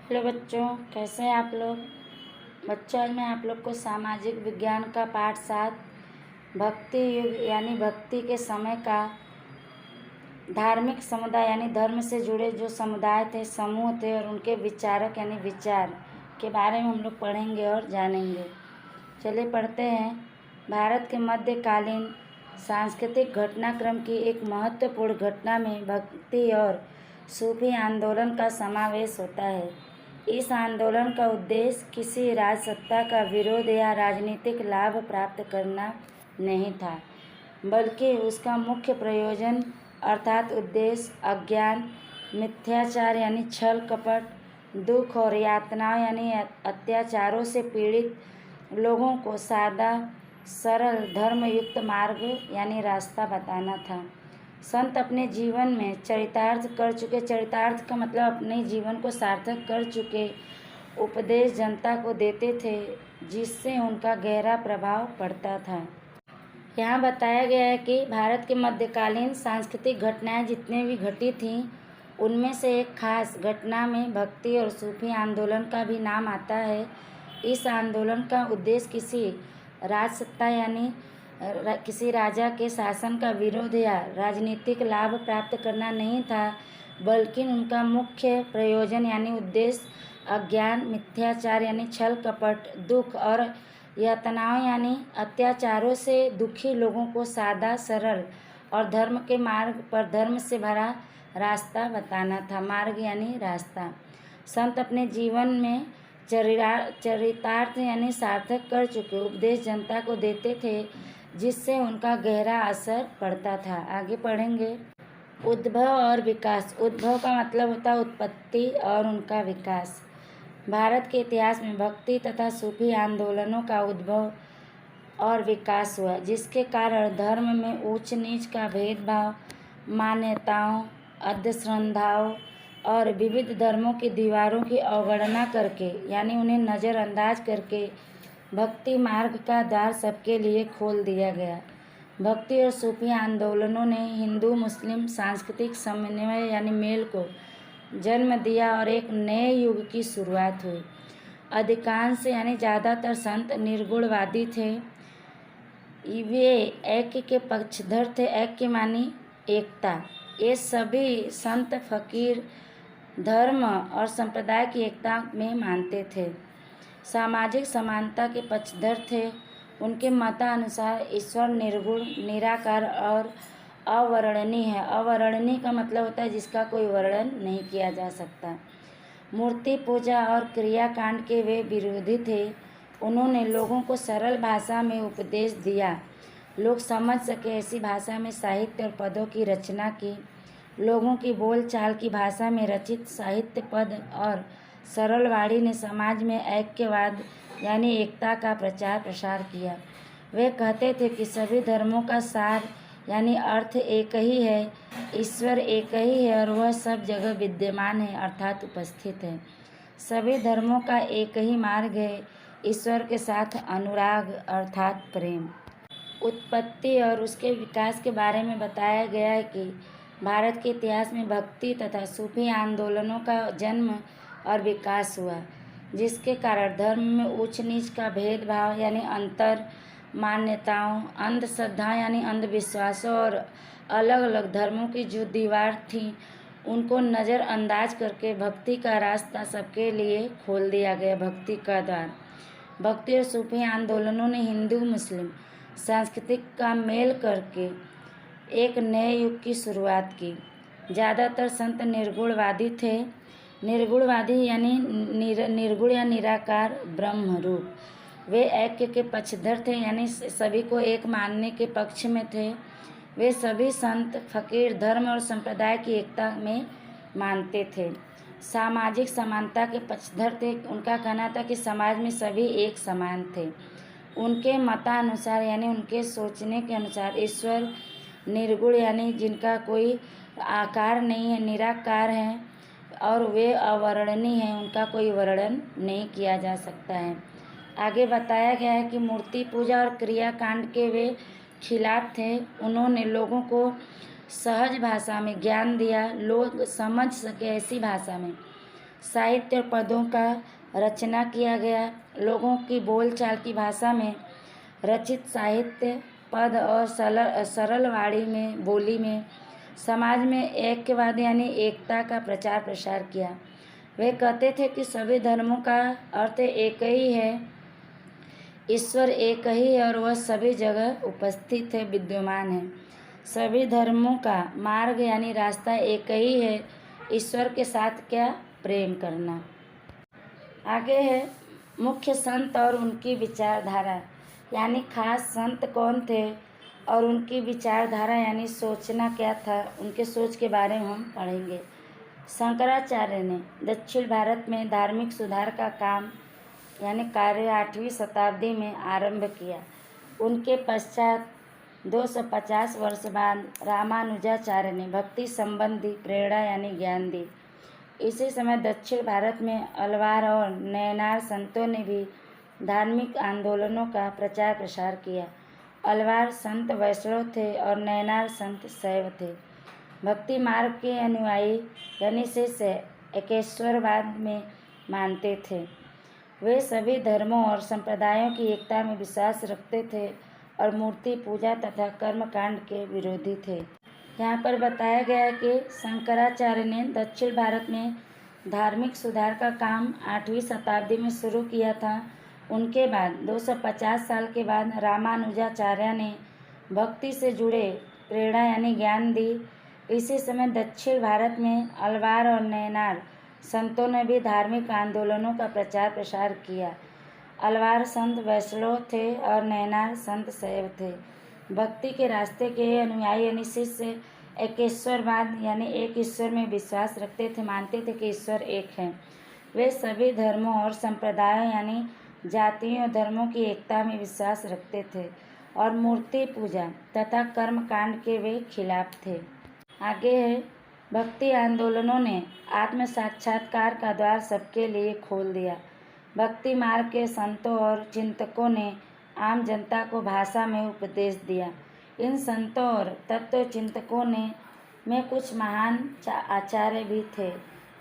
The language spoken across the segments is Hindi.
हेलो बच्चों, कैसे हैं आप लोग। बच्चों, आज मैं आप लोग को सामाजिक विज्ञान का पाठ 7 भक्ति युग यानी भक्ति के समय का धार्मिक समुदाय यानी धर्म से जुड़े जो समुदाय थे, समूह थे और उनके विचारक यानी विचार के बारे में हम लोग पढ़ेंगे और जानेंगे। चलिए पढ़ते हैं। भारत के मध्यकालीन सांस्कृतिक घटनाक्रम की एक महत्वपूर्ण घटना में भक्ति और सूफी आंदोलन का समावेश होता है। इस आंदोलन का उद्देश्य किसी राजसत्ता का विरोध या राजनीतिक लाभ प्राप्त करना नहीं था, बल्कि उसका मुख्य प्रयोजन अर्थात उद्देश्य अज्ञान, मिथ्याचार यानी छल कपट, दुख और यातनाओं यानी अत्याचारों से पीड़ित लोगों को सादा सरल धर्मयुक्त मार्ग यानी रास्ता बताना था। संत अपने जीवन में चरितार्थ कर चुके, चरितार्थ का मतलब अपने जीवन को सार्थक कर चुके उपदेश जनता को देते थे, जिससे उनका गहरा प्रभाव पड़ता था। यहाँ बताया गया है कि भारत के मध्यकालीन सांस्कृतिक घटनाएं जितने भी घटी थीं, उनमें से एक खास घटना में भक्ति और सूफी आंदोलन का भी नाम आता है। इस आंदोलन का उद्देश्य किसी राजसत्ता यानी किसी राजा के शासन का विरोध या राजनीतिक लाभ प्राप्त करना नहीं था, बल्कि उनका मुख्य प्रयोजन यानी उद्देश्य अज्ञान, मिथ्याचार यानी छल कपट, दुख और यातनाओं यानी अत्याचारों से दुखी लोगों को सादा सरल और धर्म के मार्ग पर धर्म से भरा रास्ता बताना था। मार्ग यानी रास्ता। संत अपने जीवन में चरितार्थ यानी सार्थक कर चुके उपदेश जनता को देते थे, जिससे उनका गहरा असर पड़ता था। आगे पढ़ेंगे। उद्भव और विकास। उद्भव का मतलब होता है उत्पत्ति और उनका विकास। भारत के इतिहास में भक्ति तथा सूफी आंदोलनों का उद्भव और विकास हुआ, जिसके कारण धर्म में ऊंच नीच का भेदभाव, मान्यताओं, अंधश्रद्धाओं और विविध धर्मों की दीवारों की अवगणना करके यानी उन्हें नज़रअंदाज करके भक्ति मार्ग का द्वार सबके लिए खोल दिया गया। भक्ति और सूफी आंदोलनों ने हिंदू मुस्लिम सांस्कृतिक समन्वय यानी मेल को जन्म दिया और एक नए युग की शुरुआत हुई। अधिकांश यानी ज़्यादातर संत निर्गुणवादी थे। वे ऐक्य के पक्षधर थे। ऐक्य मानी एकता। ये सभी संत फकीर धर्म और संप्रदाय की एकता में मानते थे। सामाजिक समानता के पक्षधर थे। उनके मतानुसार ईश्वर निर्गुण, निराकार और अवर्णनीय है। अवर्णनीय का मतलब होता है जिसका कोई वर्णन नहीं किया जा सकता। मूर्ति पूजा और क्रियाकांड के वे विरोधी थे। उन्होंने लोगों को सरल भाषा में उपदेश दिया, लोग समझ सके ऐसी भाषा में साहित्य और पदों की रचना की। लोगों की बोलचाल की भाषा में रचित साहित्य पद और सरल वाणी ने समाज में ऐक्यवाद यानी एकता का प्रचार प्रसार किया। वे कहते थे कि सभी धर्मों का सार यानी अर्थ एक ही है, ईश्वर एक ही है और वह सब जगह विद्यमान है अर्थात उपस्थित है। सभी धर्मों का एक ही मार्ग है, ईश्वर के साथ अनुराग अर्थात प्रेम। उत्पत्ति और उसके विकास के बारे में बताया गया है कि भारत के इतिहास में भक्ति तथा सूफी आंदोलनों का जन्म और विकास हुआ, जिसके कारण धर्म में ऊंच नीच का भेदभाव यानी अंतर, मान्यताओं, अंधश्रद्धा यानी अंधविश्वासों और अलग अलग धर्मों की जो दीवार थी, उनको नज़रअंदाज करके भक्ति का रास्ता सबके लिए खोल दिया गया। भक्ति का द्वार। भक्ति और सूफी आंदोलनों ने हिंदू मुस्लिम सांस्कृतिक का मेल करके एक नए युग की शुरुआत की। ज़्यादातर संत निर्गुणवादी थे। निर्गुणवादी यानी निर्गुण या निराकार ब्रह्म रूप। वे ऐक्य के पक्षधर थे यानी सभी को एक मानने के पक्ष में थे। वे सभी संत फकीर धर्म और संप्रदाय की एकता में मानते थे। सामाजिक समानता के पक्षधर थे। उनका कहना था कि समाज में सभी एक समान थे। उनके मतानुसार यानी उनके सोचने के अनुसार ईश्वर निर्गुण यानी जिनका कोई आकार नहीं है, निराकार हैं और वे अवर्णनीय हैं, उनका कोई वर्णन नहीं किया जा सकता है। आगे बताया गया है कि मूर्ति पूजा और क्रियाकांड के वे खिलाफ थे। उन्होंने लोगों को सहज भाषा में ज्ञान दिया, लोग समझ सके ऐसी भाषा में साहित्य और पदों का रचना किया गया। लोगों की बोलचाल की भाषा में रचित साहित्य, पद और सरल वाणी में बोली में समाज में ऐक्यवाद यानी एकता का प्रचार प्रसार किया। वे कहते थे कि सभी धर्मों का अर्थ एक ही है, ईश्वर एक ही है और वह सभी जगह उपस्थित है, विद्यमान है। सभी धर्मों का मार्ग यानी रास्ता एक ही है, ईश्वर के साथ क्या प्रेम करना। आगे है मुख्य संत और उनकी विचारधारा, यानी खास संत कौन थे और उनकी विचारधारा यानी सोचना क्या था, उनके सोच के बारे में हम पढ़ेंगे। शंकराचार्य ने दक्षिण भारत में धार्मिक सुधार का काम यानी कार्य 8वीं शताब्दी में आरंभ किया। उनके पश्चात 250 वर्ष बाद रामानुजाचार्य ने भक्ति संबंधी प्रेरणा यानी ज्ञान दी। इसी समय दक्षिण भारत में अलवार और नैनार संतों ने भी धार्मिक आंदोलनों का प्रचार प्रसार किया। अलवार संत वैष्णव थे और नैनार संत शैव थे। भक्ति मार्ग के अनुयायी यानी शिष्य एकेश्वरवाद में मानते थे। वे सभी धर्मों और संप्रदायों की एकता में विश्वास रखते थे और मूर्ति पूजा तथा कर्मकांड के विरोधी थे। यहाँ पर बताया गया है कि शंकराचार्य ने दक्षिण भारत में धार्मिक सुधार का काम 8वीं शताब्दी में शुरू किया था। उनके बाद 250 साल के बाद रामानुजाचार्य ने भक्ति से जुड़े प्रेरणा यानी ज्ञान दी। इसी समय दक्षिण भारत में अलवार और नैनार संतों ने भी धार्मिक आंदोलनों का प्रचार प्रसार किया। अलवार संत वैष्णव थे और नैनार संत शैव थे। भक्ति के रास्ते के अनुयायी यानी शिष्य एकेश्वरवाद यानी एक ईश्वर में विश्वास रखते थे, मानते थे कि ईश्वर एक है। वे सभी धर्मों और संप्रदायों यानी जातियों धर्मों की एकता में विश्वास रखते थे और मूर्ति पूजा तथा कर्मकांड के वे खिलाफ थे। आगे है भक्ति आंदोलनों ने आत्म साक्षात्कार का द्वार सबके लिए खोल दिया। भक्ति मार्ग के संतों और चिंतकों ने आम जनता को भाषा में उपदेश दिया। इन संतों और तत्व चिंतकों में कुछ महान आचार्य भी थे,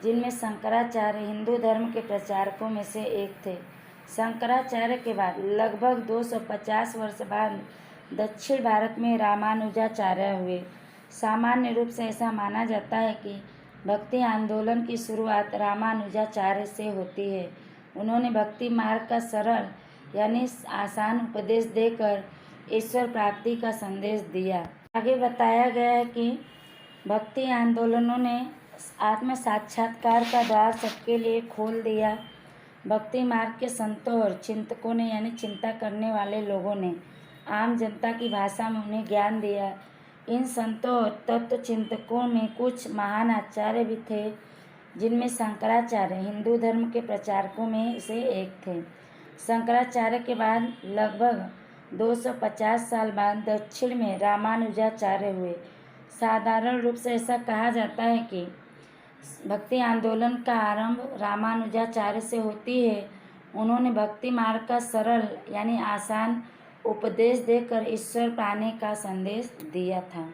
जिनमें शंकराचार्य हिंदू धर्म के प्रचारकों में से एक थे। शंकराचार्य के बाद लगभग 250 वर्ष बाद दक्षिण भारत में रामानुजाचार्य हुए। सामान्य रूप से ऐसा माना जाता है कि भक्ति आंदोलन की शुरुआत रामानुजाचार्य से होती है। उन्होंने भक्ति मार्ग का सरल यानी आसान उपदेश देकर ईश्वर प्राप्ति का संदेश दिया। आगे बताया गया है कि भक्ति आंदोलनों ने आत्म साक्षात्कार का द्वार सबके लिए खोल दिया। भक्ति मार्ग के संतों और चिंतकों ने यानी चिंता करने वाले लोगों ने आम जनता की भाषा में उन्हें ज्ञान दिया। इन संतों और तत्व चिंतकों में कुछ महान आचार्य भी थे, जिनमें शंकराचार्य हिंदू धर्म के प्रचारकों में से एक थे। शंकराचार्य के बाद लगभग 250 साल बाद दक्षिण में रामानुजाचार्य हुए। साधारण रूप से ऐसा कहा जाता है कि भक्ति आंदोलन का आरंभ रामानुजाचार्य से होती है। उन्होंने भक्ति मार्ग का सरल यानी आसान उपदेश देकर ईश्वर पाने का संदेश दिया था।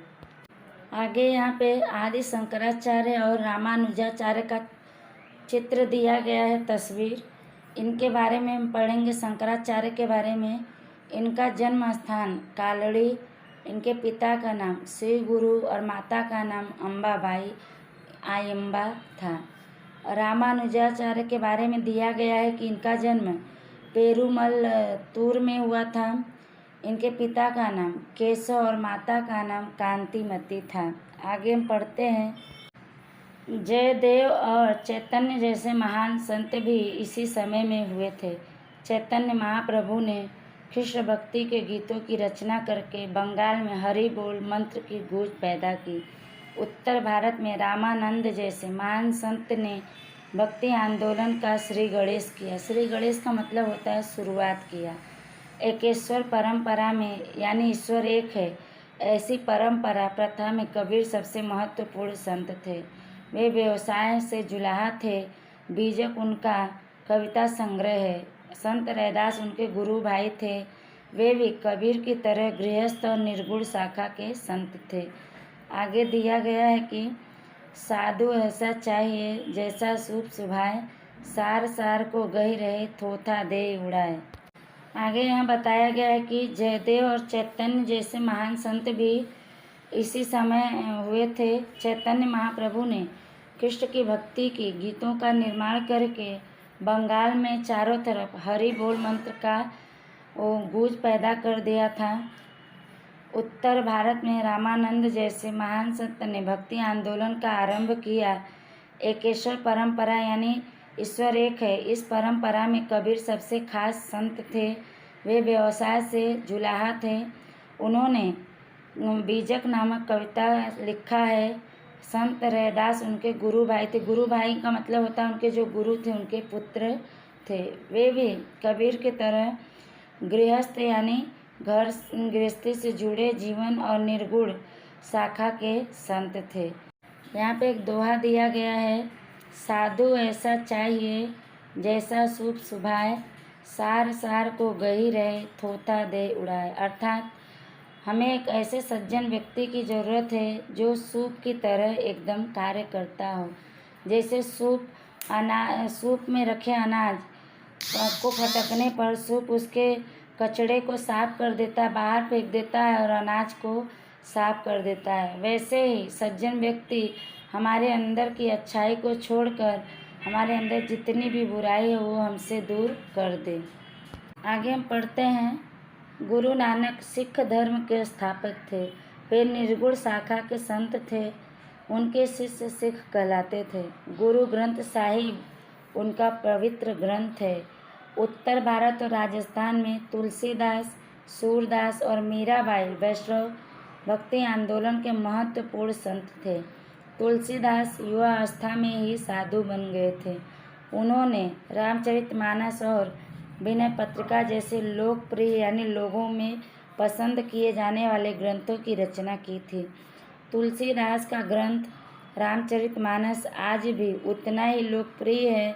आगे यहाँ पे आदि शंकराचार्य और रामानुजाचार्य का चित्र दिया गया है, तस्वीर। इनके बारे में हम पढ़ेंगे। शंकराचार्य के बारे में, इनका जन्म स्थान कालड़ी, इनके पिता का नाम श्री गुरु और माता का नाम अम्बाबाई आयम्बा था। रामानुजाचार्य के बारे में दिया गया है कि इनका जन्म पेरुमल तूर में हुआ था। इनके पिता का नाम केशव और माता का नाम कांतिमती था। आगे हम पढ़ते हैं। जयदेव और चैतन्य जैसे महान संत भी इसी समय में हुए थे। चैतन्य महाप्रभु ने कृष्ण भक्ति के गीतों की रचना करके बंगाल में हरि बोल मंत्र की गूंज पैदा की। उत्तर भारत में रामानंद जैसे महान संत ने भक्ति आंदोलन का श्री गणेश किया। श्री गणेश का मतलब होता है शुरुआत किया। एकेश्वर परंपरा में यानी ईश्वर एक है, ऐसी परंपरा प्रथा में कबीर सबसे महत्वपूर्ण संत थे। वे व्यवसाय से जुलाहा थे। बीजक उनका कविता संग्रह है। संत रैदास उनके गुरु भाई थे। वे भी कबीर की तरह गृहस्थ और निर्गुण शाखा के संत थे। आगे दिया गया है कि साधु ऐसा चाहिए जैसा शुभ सुभाए, सार सार को गही रहे थोथा दे उड़ाए। आगे यहाँ बताया गया है कि जयदेव और चैतन्य जैसे महान संत भी इसी समय हुए थे। चैतन्य महाप्रभु ने कृष्ण की भक्ति की गीतों का निर्माण करके बंगाल में चारों तरफ हरि बोल मंत्र का गूंज पैदा कर दिया था। उत्तर भारत में रामानंद जैसे महान संत ने भक्ति आंदोलन का आरंभ किया। एकेश्वर परंपरा यानी ईश्वर एक है, इस परंपरा में कबीर सबसे खास संत थे। वे व्यवसाय से जुलाहा थे। उन्होंने बीजक नामक कविता लिखा है। संत रैदास उनके गुरु भाई थे। गुरु भाई का मतलब होता है उनके जो गुरु थे उनके पुत्र थे। वे भी कबीर की तरह गृहस्थ यानी घर गृहस्थी से जुड़े जीवन और निर्गुण शाखा के संत थे। यहाँ पे एक दोहा दिया गया है, साधु ऐसा चाहिए जैसा शुभ सुभाए, सार सार को गही रहे थोथा दे उड़ाए। अर्थात हमें एक ऐसे सज्जन व्यक्ति की ज़रूरत है जो सूप की तरह एकदम कार्य करता हो। जैसे सूप में रखे अनाज को फटकने पर सूप उसके कचड़े को साफ कर देता है, बाहर फेंक देता है और अनाज को साफ कर देता है। वैसे ही सज्जन व्यक्ति हमारे अंदर की अच्छाई को छोड़कर हमारे अंदर जितनी भी बुराई है वो हमसे दूर कर दे। आगे हम पढ़ते हैं। गुरु नानक सिख धर्म के स्थापक थे। वे निर्गुण शाखा के संत थे। उनके शिष्य सिख कहलाते थे। गुरु ग्रंथ साहिब उनका पवित्र ग्रंथ है। उत्तर भारत और राजस्थान में तुलसीदास, सूरदास और मीराबाई वैष्णव भक्ति आंदोलन के महत्वपूर्ण संत थे। तुलसीदास युवा अवस्था में ही साधु बन गए थे। उन्होंने रामचरितमानस और विनय पत्रिका जैसे लोकप्रिय यानी लोगों में पसंद किए जाने वाले ग्रंथों की रचना की थी। तुलसीदास का ग्रंथ रामचरितमानस आज भी उतना ही लोकप्रिय है।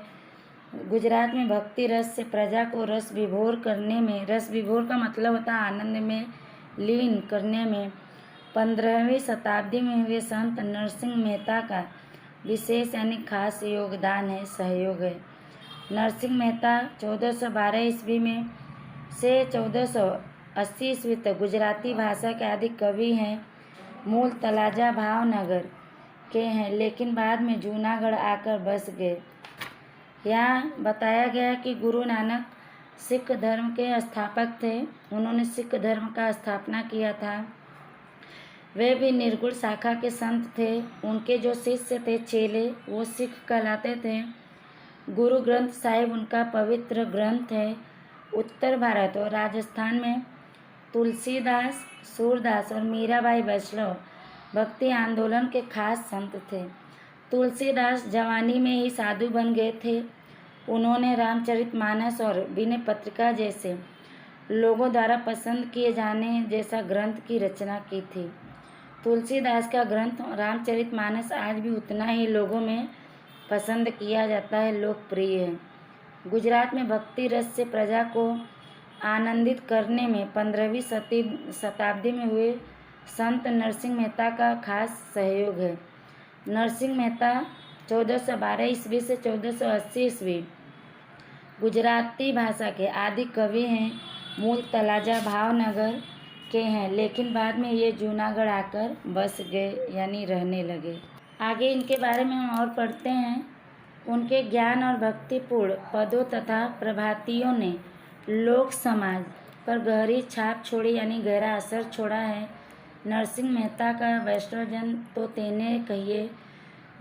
गुजरात में भक्ति रस से प्रजा को रस विभोर का मतलब होता है आनंद में लीन करने में 15वीं शताब्दी में हुए संत नरसिंह मेहता का विशेष यानी खास योगदान है, सहयोग है। नरसिंह मेहता 1412 ईस्वी में से 1480 ईस्वी तक गुजराती भाषा के आदि कवि हैं। मूल तलाजा भावनगर के हैं, लेकिन बाद में जूनागढ़ आकर बस गए। यहाँ बताया गया कि गुरु नानक सिख धर्म के स्थापक थे। उन्होंने सिख धर्म का स्थापना किया था। वे भी निर्गुण शाखा के संत थे। उनके जो शिष्य थे चेले वो सिख कहलाते थे। गुरु ग्रंथ साहिब उनका पवित्र ग्रंथ है। उत्तर भारत और राजस्थान में तुलसीदास, सूरदास और मीराबाई वैष्णव भक्ति आंदोलन के खास संत थे। तुलसीदास जवानी में ही साधु बन गए थे। उन्होंने रामचरितमानस और विनय पत्रिका जैसे लोगों द्वारा पसंद किए जाने जैसा ग्रंथ की रचना की थी। तुलसीदास का ग्रंथ रामचरितमानस आज भी उतना ही लोगों में पसंद किया जाता है, लोकप्रिय है। गुजरात में भक्ति रस से प्रजा को आनंदित करने में 15वीं शताब्दी में हुए संत नरसिंह मेहता का खास सहयोग है। नरसिंह मेहता 1412 ईस्वी से 1480 ईस्वी गुजराती भाषा के आदि कवि हैं। मूल तलाजा भावनगर के हैं, लेकिन बाद में ये जूनागढ़ आकर बस गए यानी रहने लगे। आगे इनके बारे में हम और पढ़ते हैं। उनके ज्ञान और भक्तिपूर्ण पदों तथा प्रभातियों ने लोक समाज पर गहरी छाप छोड़ी यानी गहरा असर छोड़ा है। नरसिंह मेहता का वैष्णवजन तो तेने कहिए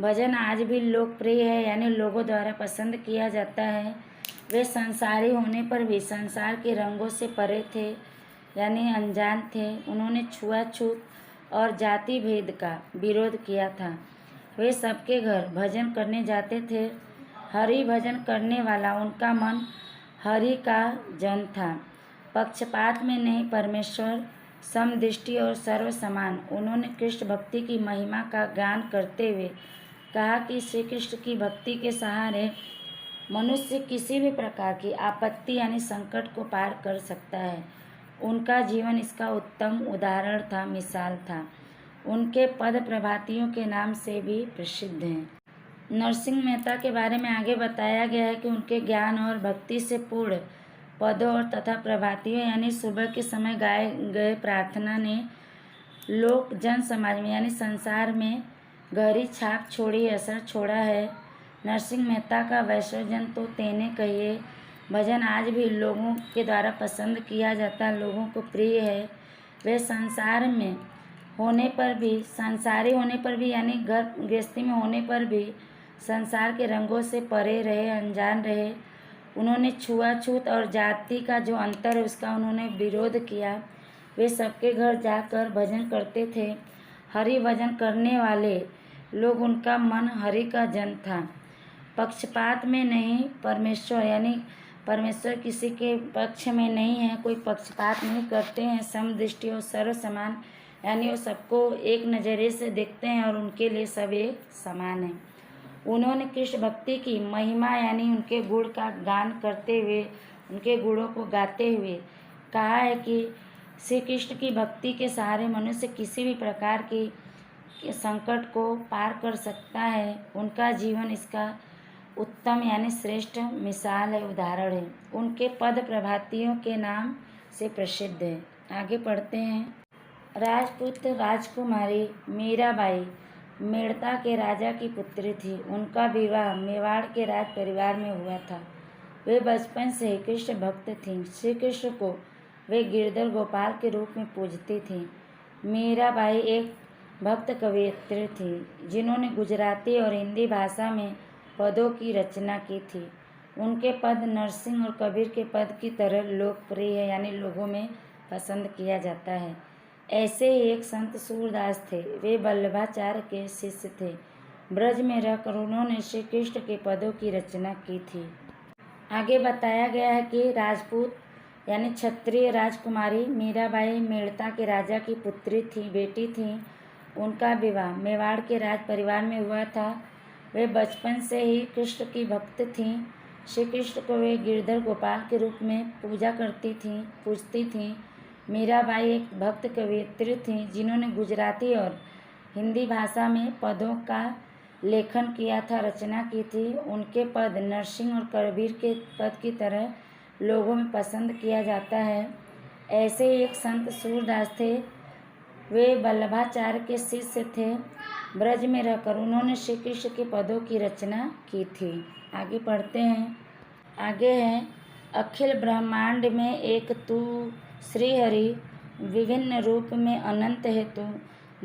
भजन आज भी लोकप्रिय है यानी लोगों द्वारा पसंद किया जाता है। वे संसारी होने पर भी संसार के रंगों से परे थे यानी अनजान थे। उन्होंने छुआछूत और जाति भेद का विरोध किया था। वे सबके घर भजन करने जाते थे। हरि भजन करने वाला उनका मन हरि का जन था। पक्षपात में नहीं, परमेश्वर समदृष्टि और सर्व समान। उन्होंने कृष्ण भक्ति की महिमा का गान करते हुए कहा कि श्री कृष्ण की भक्ति के सहारे मनुष्य किसी भी प्रकार की आपत्ति यानी संकट को पार कर सकता है। उनका जीवन इसका उत्तम उदाहरण था, मिसाल था। उनके पद प्रभातियों के नाम से भी प्रसिद्ध हैं। नरसिंह मेहता के बारे में आगे बताया गया है कि उनके ज्ञान और भक्ति से पूर्ण पदों और तथा प्रभातियों यानी सुबह के समय गाए गए प्रार्थना ने लोक जन समाज में यानी संसार में गहरी छाप छोड़ी, असर छोड़ा है। नरसिंह मेहता का वैष्णवजन तो तेने कहिए भजन आज भी लोगों के द्वारा पसंद किया जाता, लोगों को प्रिय है। वे संसार में होने पर भी, संसारी होने पर भी यानी घर गृहस्थी में होने पर भी संसार के रंगों से परे रहे, अनजान रहे। उन्होंने छुआछूत और जाति का जो अंतर है उसका उन्होंने विरोध किया। वे सबके घर जाकर भजन करते थे। हरि भजन करने वाले लोग, उनका मन हरि का जन था। पक्षपात में नहीं, परमेश्वर यानी परमेश्वर किसी के पक्ष में नहीं है, कोई पक्षपात नहीं करते हैं। समदृष्टि और सर्व समान यानी वो सबको एक नज़रिए से देखते हैं और उनके लिए सब एक समान है। उन्होंने कृष्ण भक्ति की महिमा यानी उनके गुण का गान करते हुए, उनके गुणों को गाते हुए कहा है कि श्री कृष्ण की भक्ति के सहारे मनुष्य किसी भी प्रकार की संकट को पार कर सकता है। उनका जीवन इसका उत्तम यानी श्रेष्ठ मिसाल है, उदाहरण है। उनके पद प्रभातियों के नाम से प्रसिद्ध है। आगे पढ़ते हैं। राजपूत राजकुमारी मीराबाई मेड़ता के राजा की पुत्री थी। उनका विवाह मेवाड़ के राज परिवार में हुआ था। वे बचपन से ही कृष्ण भक्त थीं। श्री कृष्ण को वे गिरधर गोपाल के रूप में पूजती थीं। मीराबाई एक भक्त कवयित्री थी जिन्होंने गुजराती और हिंदी भाषा में पदों की रचना की थी। उनके पद नरसिंह और कबीर के पद की तरह लोकप्रिय है यानी लोगों में पसंद किया जाता है। ऐसे ही एक संत सूरदास थे। वे वल्लभाचार्य के शिष्य थे। ब्रज में रहकर उन्होंने श्री कृष्ण के पदों की रचना की थी। आगे बताया गया है कि राजपूत यानी क्षत्रिय राजकुमारी मीराबाई मेड़ता के राजा की पुत्री थी, बेटी थी। उनका विवाह मेवाड़ के राज परिवार में हुआ था। वे बचपन से ही कृष्ण की भक्त थीं। श्री कृष्ण को वे गिरधर गोपाल के रूप में पूजती थीं। मीराबाई एक भक्त कवयित्री थीं जिन्होंने गुजराती और हिंदी भाषा में पदों का लेखन किया था, रचना की थी। उनके पद नरसिंह और कबीर के पद की तरह लोगों में पसंद किया जाता है। ऐसे एक संत सूरदास थे। वे वल्लभाचार्य के शिष्य थे। ब्रज में रहकर उन्होंने श्री कृष्ण के पदों की रचना की थी। आगे पढ़ते हैं। आगे है अखिल ब्रह्मांड में एक तू श्रीहरि, विभिन्न रूप में अनंत है तू।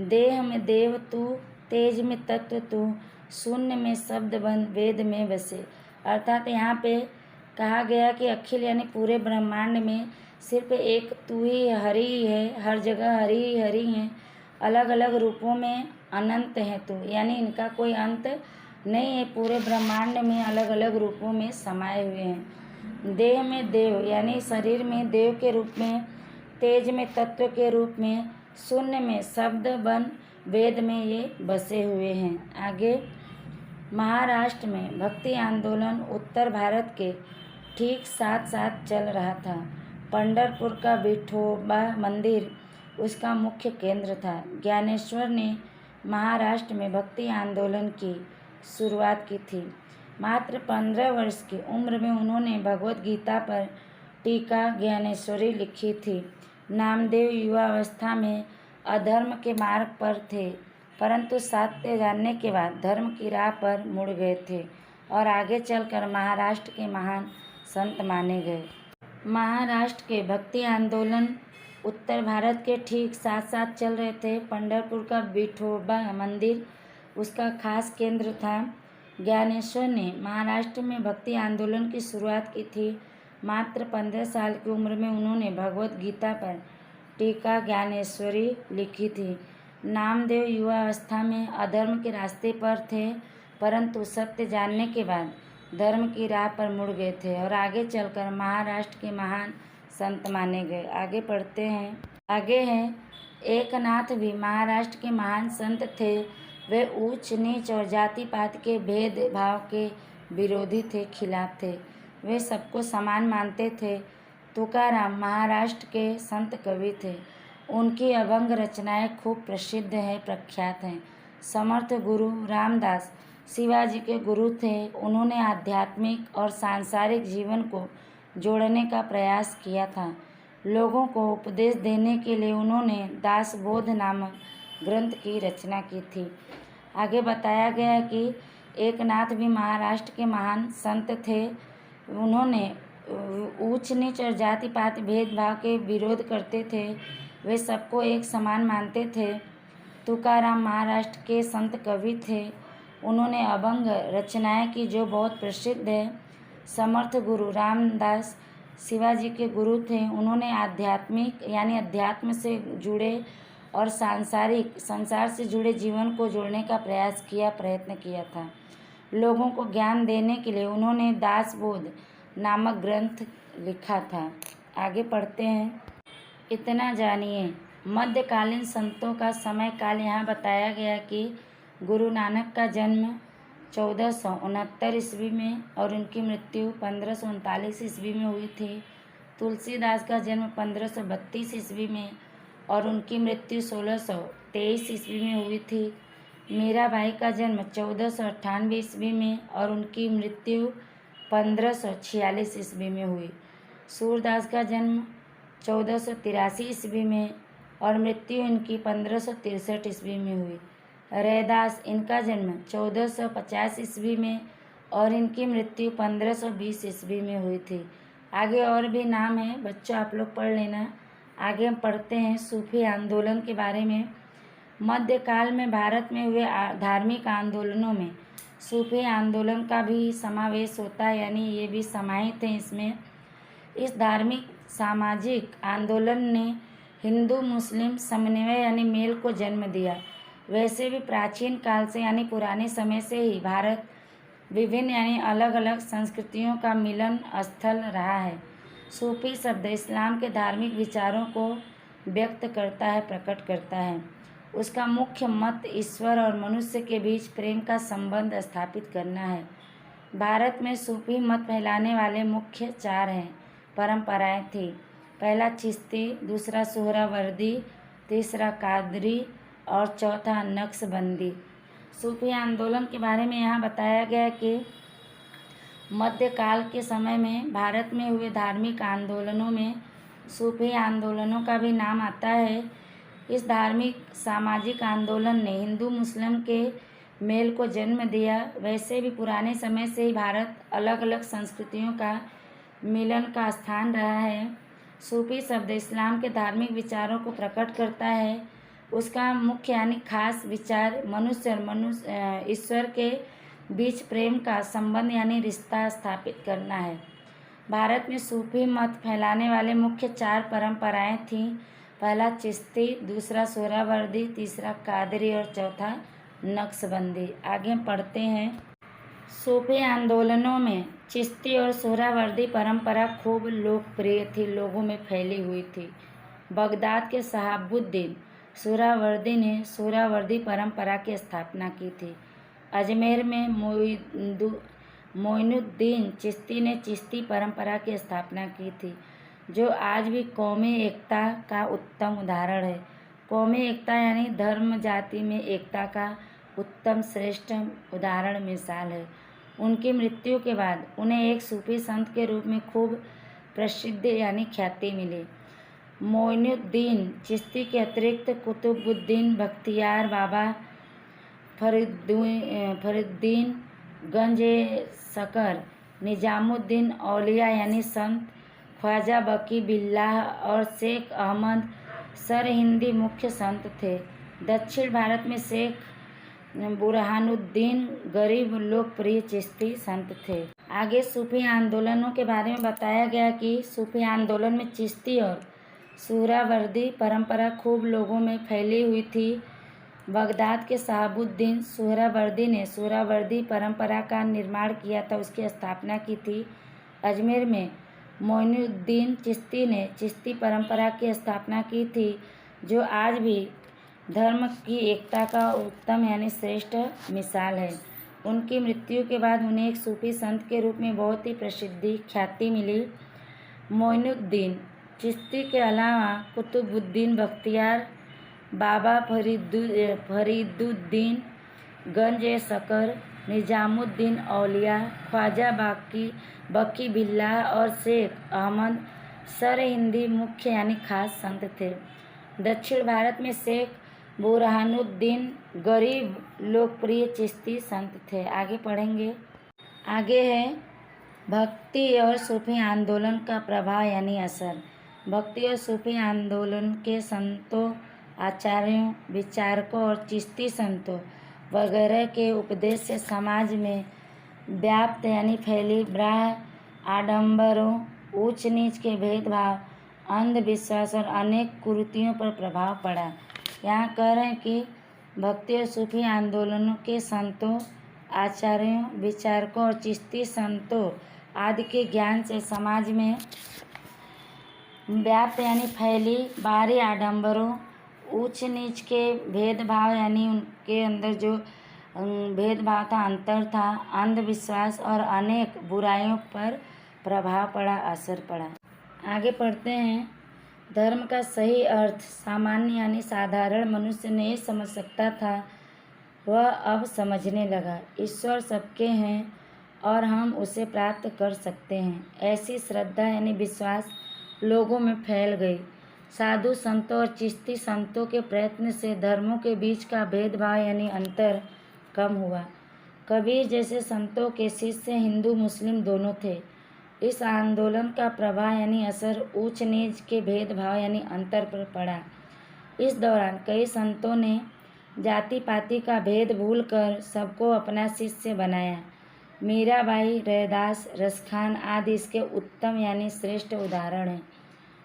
देह में देव तू, तेज में तत्व तू, शून्य में शब्द बंद, वेद में बसे। अर्थात यहाँ पे कहा गया कि अखिल यानी पूरे ब्रह्मांड में सिर्फ एक तू ही हरि ही है, हर जगह हरि ही हरि हैं। अलग अलग रूपों में अनंत है तू यानी इनका कोई अंत नहीं है। पूरे ब्रह्मांड में अलग अलग रूपों में समाये हुए हैं। देह में देव यानी शरीर में देव के रूप में, तेज में तत्व के रूप में, शून्य में शब्द बन, वेद में ये बसे हुए हैं। आगे महाराष्ट्र में भक्ति आंदोलन उत्तर भारत के ठीक साथ साथ चल रहा था। पंढरपुर का विठोबा मंदिर उसका मुख्य केंद्र था। ज्ञानेश्वर ने महाराष्ट्र में भक्ति आंदोलन की शुरुआत की थी। मात्र 15 वर्ष की उम्र में उन्होंने भगवद गीता पर टीका ज्ञानेश्वरी लिखी थी। नामदेव युवावस्था में अधर्म के मार्ग पर थे, परंतु सत्य जानने के बाद धर्म की राह पर मुड़ गए थे और आगे चलकर महाराष्ट्र के महान संत माने गए। महाराष्ट्र के भक्ति आंदोलन उत्तर भारत के ठीक साथ साथ चल रहे थे। पंढरपुर का विठोबा मंदिर उसका खास केंद्र था। ज्ञानेश्वर ने महाराष्ट्र में भक्ति आंदोलन की शुरुआत की थी। मात्र 15 साल की उम्र में उन्होंने भगवद गीता पर टीका ज्ञानेश्वरी लिखी थी। नामदेव युवावस्था में अधर्म के रास्ते पर थे, परंतु सत्य जानने के बाद धर्म की राह पर मुड़ गए थे और आगे चलकर महाराष्ट्र के महान संत माने गए। आगे पढ़ते हैं। आगे हैं एकनाथ भी महाराष्ट्र के महान संत थे। वे ऊंच नीच और जाति पात के भेदभाव के विरोधी थे, खिलाफ थे। वे सबको समान मानते थे। तुकाराम महाराष्ट्र के संत कवि थे। उनकी अभंग रचनाएं खूब प्रसिद्ध है, प्रख्यात हैं। समर्थ गुरु रामदास शिवाजी के गुरु थे। उन्होंने आध्यात्मिक और सांसारिक जीवन को जोड़ने का प्रयास किया था। लोगों को उपदेश देने के लिए उन्होंने दासबोध नामक ग्रंथ की रचना की थी। आगे बताया गया है कि एकनाथ भी महाराष्ट्र के महान संत थे। उन्होंने ऊंच नीच और जाति पाति भेदभाव के विरोध करते थे। वे सबको एक समान मानते थे। तुकाराम महाराष्ट्र के संत कवि थे। उन्होंने अभंग रचनाएं की जो बहुत प्रसिद्ध है। समर्थ गुरु रामदास शिवाजी के गुरु थे। उन्होंने आध्यात्मिक यानी अध्यात्म से जुड़े और संसार से जुड़े जीवन को जोड़ने का प्रयत्न किया था। लोगों को ज्ञान देने के लिए उन्होंने दासबोध नामक ग्रंथ लिखा था। आगे पढ़ते हैं। इतना जानिए। मध्यकालीन संतों का समय काल यहाँ बताया गया कि गुरु नानक का जन्म 1469 ईस्वी में और उनकी मृत्यु 1539 ईस्वी में हुई थी। तुलसीदास का जन्म 1532 ईस्वी में और उनकी मृत्यु 1623 ईस्वी में हुई थी। मीराबाई का जन्म 1498 ईस्वी में और उनकी मृत्यु 1546 ईस्वी में हुई। सूरदास का जन्म 1483 ईस्वी में और मृत्यु इनकी 1563 ईस्वी में हुई। रैदास, इनका जन्म 1450 ईस्वी में और इनकी मृत्यु 1520 ईस्वी में हुई थी। आगे और भी नाम है, बच्चों आप लोग पढ़ लेना। आगे हम पढ़ते हैं सूफी आंदोलन के बारे में। मध्यकाल में भारत में हुए धार्मिक आंदोलनों में सूफी आंदोलन का भी समावेश होता है, यानी ये भी समाहित हैं इसमें। इस धार्मिक सामाजिक आंदोलन ने हिंदू मुस्लिम समन्वय यानी मेल को जन्म दिया। वैसे भी प्राचीन काल से यानी पुराने समय से ही भारत विभिन्न यानी अलग अलग संस्कृतियों का मिलन स्थल रहा है। सूफी शब्द इस्लाम के धार्मिक विचारों को व्यक्त करता है, प्रकट करता है। उसका मुख्य मत ईश्वर और मनुष्य के बीच प्रेम का संबंध स्थापित करना है। भारत में सूफी मत फैलाने वाले मुख्य 4 परंपराएं थी। पहला चिश्ती, दूसरा सोहरावर्दी, तीसरा कादरी और चौथा नक्शबंदी। सूफी आंदोलन के बारे में यहाँ बताया गया कि मध्यकाल के समय में भारत में हुए धार्मिक आंदोलनों में सूफी आंदोलनों का भी नाम आता है। इस धार्मिक सामाजिक आंदोलन ने हिंदू मुस्लिम के मेल को जन्म दिया। वैसे भी पुराने समय से ही भारत अलग अलग संस्कृतियों का मिलन का स्थान रहा है। सूफी शब्द इस्लाम के धार्मिक विचारों को प्रकट करता है। उसका मुख्य यानी खास विचार मनुष्य और ईश्वर के बीच प्रेम का संबंध यानी रिश्ता स्थापित करना है। भारत में सूफी मत फैलाने वाले मुख्य 4 परंपराएं थीं। पहला चिश्ती, दूसरा सोहरावर्दी, तीसरा कादरी और चौथा नक्शबंदी। आगे पढ़ते हैं। सूफी आंदोलनों में चिश्ती और सोहरावर्दी परंपरा खूब लोकप्रिय थी, लोगों में फैली हुई थी। बगदाद के शहाबुद्दीन सोहरावर्दी ने सोहरावर्दी परंपरा की स्थापना की थी। अजमेर में मोइनुद्दीन चिश्ती ने चिश्ती परंपरा की स्थापना की थी, जो आज भी कौमी एकता का उत्तम उदाहरण है। कौमी एकता यानी धर्म जाति में एकता का उत्तम श्रेष्ठ उदाहरण मिसाल है। उनकी मृत्यु के बाद उन्हें एक सूफी संत के रूप में खूब प्रसिद्ध यानी ख्याति मिली। मोइनुद्दीन चिश्ती के अतिरिक्त कुतुबुद्दीन बख्तियार, बाबा फरीदुद्दीन गंजे शकर, निजामुद्दीन औलिया यानी संत, ख्वाजा बकी बिल्लाह और शेख अहमद सरहिंदी मुख्य संत थे। दक्षिण भारत में शेख बुरहानुद्दीन गरीब लोकप्रिय चिश्ती संत थे। आगे सूफी आंदोलनों के बारे में बताया गया कि सूफी आंदोलन में चिश्ती और सोहरावर्दी परंपरा खूब लोगों में फैली हुई थी। बगदाद के शहाबुद्दीन सोहरावर्दी ने सोहरावर्दी परंपरा का निर्माण किया था, उसकी स्थापना की थी। अजमेर में मोइनुद्दीन चिश्ती ने चिश्ती परंपरा की स्थापना की थी, जो आज भी धर्म की एकता का उत्तम यानी श्रेष्ठ मिसाल है। उनकी मृत्यु के बाद उन्हें एक सूफी संत के रूप में बहुत ही प्रसिद्धि ख्याति मिली। मोइनुद्दीन चिश्ती के अलावा कुतुबुद्दीन बख्तियार, बाबा फरीदुद्दीन गंज शकर, निजामुद्दीन औलिया, ख्वाजा बकी बिल्लाह और शेख अहमद सरहिंदी मुख्य यानी खास संत थे। दक्षिण भारत में शेख बुरहानुद्दीन गरीब लोकप्रिय चिश्ती संत थे। आगे पढ़ेंगे। आगे है भक्ति और सूफी आंदोलन का प्रभाव यानी असर। भक्ति और सूफी आंदोलन के संतों, आचार्यों, विचारकों और चिश्ती संतों वगैरह के उपदेश से समाज में व्याप्त यानी फैली ब्राह्म आडंबरों, ऊंच नीच के भेदभाव, अंधविश्वास और अनेक कुरीतियों पर प्रभाव पड़ा। यहाँ कह रहे हैं कि भक्ति और सूफी आंदोलनों के संतों, आचार्यों, विचारकों और चिश्ती संतों आदि के ज्ञान से समाज में व्याप्त यानी फैली बाहरी आडंबरों, ऊंच नीच के भेदभाव यानी उनके अंदर जो भेदभाव था, अंतर था, अंधविश्वास और अनेक बुराइयों पर प्रभाव पड़ा, असर पड़ा। आगे पढ़ते हैं। धर्म का सही अर्थ सामान्य यानी साधारण मनुष्य नहीं समझ सकता था, वह अब समझने लगा। ईश्वर सबके हैं और हम उसे प्राप्त कर सकते हैं, ऐसी श्रद्धा यानी विश्वास लोगों में फैल गई। साधु संतों और चिश्ती संतों के प्रयत्न से धर्मों के बीच का भेदभाव यानी अंतर कम हुआ। कबीर जैसे संतों के शिष्य हिंदू मुस्लिम दोनों थे। इस आंदोलन का प्रभाव यानी असर ऊंच नीच के भेदभाव यानी अंतर पर पड़ा। इस दौरान कई संतों ने जाति पाति का भेद भूलकर सबको अपना शिष्य बनाया। मीराबाई, रैदास, रसखान आदि इसके उत्तम यानी श्रेष्ठ उदाहरण हैं।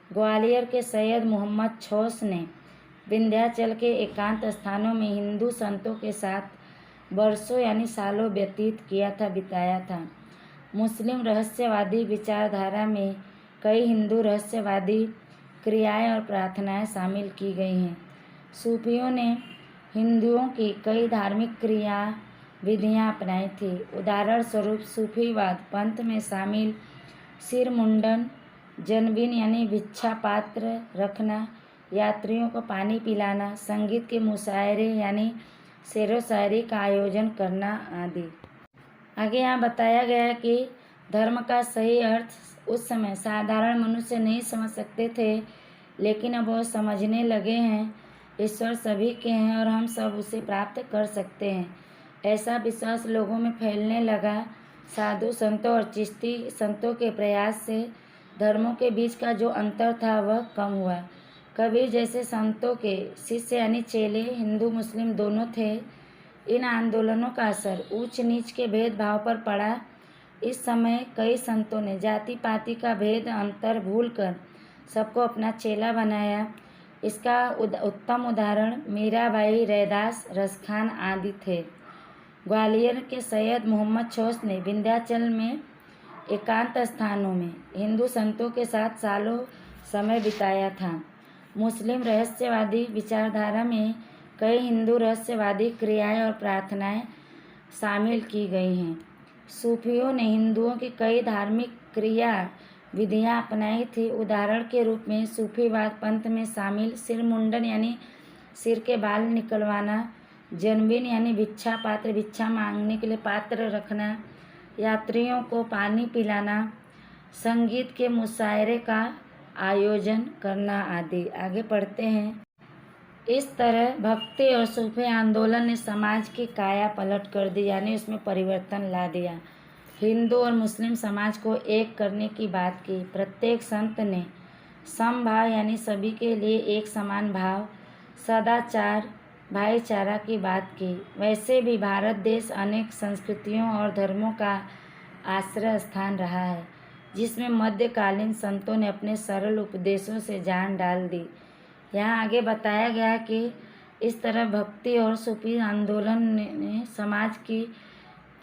ग्वालियर के सैयद मोहम्मद छोस ने विंध्याचल के एकांत स्थानों में हिंदू संतों के साथ वर्षों यानी सालों व्यतीत बिताया था। मुस्लिम रहस्यवादी विचारधारा में कई हिंदू रहस्यवादी क्रियाएं और प्रार्थनाएं शामिल की गई हैं। सूफियों ने हिंदुओं की कई धार्मिक क्रिया विधियां अपनाई थी। उदाहरण स्वरूप सूफीवाद पंथ में शामिल सिर मुंडन, जनबिन यानी भिक्षा पात्र रखना, यात्रियों को पानी पिलाना, संगीत के मुशायरे यानी शेरो शायरी का आयोजन करना आदि। आगे यहाँ बताया गया है कि धर्म का सही अर्थ उस समय साधारण मनुष्य नहीं समझ सकते थे, लेकिन अब वो समझने लगे हैं। ईश्वर सभी के हैं और हम सब उसे प्राप्त कर सकते हैं, ऐसा विश्वास लोगों में फैलने लगा। साधु संतों और चिश्ती संतों के प्रयास से धर्मों के बीच का जो अंतर था वह कम हुआ। कबीर जैसे संतों के शिष्य यानी चेले हिंदू मुस्लिम दोनों थे। इन आंदोलनों का असर ऊंच नीच के भेदभाव पर पड़ा। इस समय कई संतों ने जाति पाति का भेद अंतर भूलकर सबको अपना चेला बनाया। इसका उत्तम उदाहरण मीराबाई, रैदास, रसखान आदि थे। ग्वालियर के सैयद मोहम्मद छोस ने विंध्याचल में एकांत स्थानों में हिंदू संतों के साथ सालों समय बिताया था। मुस्लिम रहस्यवादी विचारधारा में कई हिंदू रहस्यवादी क्रियाएं और प्रार्थनाएं शामिल की गई हैं। सूफियों ने हिंदुओं की कई धार्मिक क्रिया विधियां अपनाई थी। उदाहरण के रूप में सूफीवाद पंथ में शामिल सिर मुंडन यानी सिर के बाल निकलवाना, जनबिन यानी भिक्षा पात्र भिक्षा मांगने के लिए पात्र रखना, यात्रियों को पानी पिलाना, संगीत के मुशायरे का आयोजन करना आदि। आगे पढ़ते हैं। इस तरह भक्ति और सूफी आंदोलन ने समाज की काया पलट कर दी यानी उसमें परिवर्तन ला दिया। हिंदू और मुस्लिम समाज को एक करने की बात की। प्रत्येक संत ने समभाव यानी सभी के लिए एक समान भाव, सदाचार, भाईचारा की बात की। वैसे भी भारत देश अनेक संस्कृतियों और धर्मों का आश्रय स्थान रहा है, जिसमें मध्यकालीन संतों ने अपने सरल उपदेशों से जान डाल दी। यहाँ आगे बताया गया कि इस तरह भक्ति और सूफी आंदोलन ने समाज की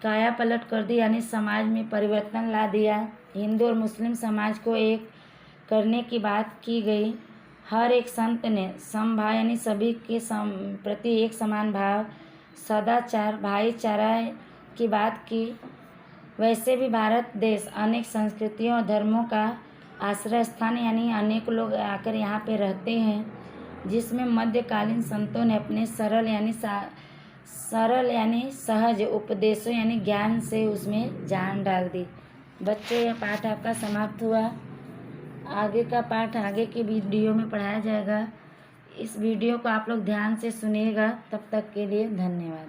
काया पलट कर दी यानी समाज में परिवर्तन ला दिया। हिंदू और मुस्लिम समाज को एक करने की बात की गई। हर एक संत ने समभाव यानी सभी के प्रति एक समान भाव, सदाचार, भाईचारा की बात की। वैसे भी भारत देश अनेक संस्कृतियों और धर्मों का आश्रय स्थान यानी अनेक लोग आकर यहाँ पे रहते हैं, जिसमें मध्यकालीन संतों ने अपने सरल यानी सहज उपदेशों यानी ज्ञान से उसमें जान डाल दी। बच्चों, यह पाठ आपका समाप्त हुआ। आगे का पाठ आगे की वीडियो में पढ़ाया जाएगा। इस वीडियो को आप लोग ध्यान से सुनिएगा। तब तक के लिए धन्यवाद।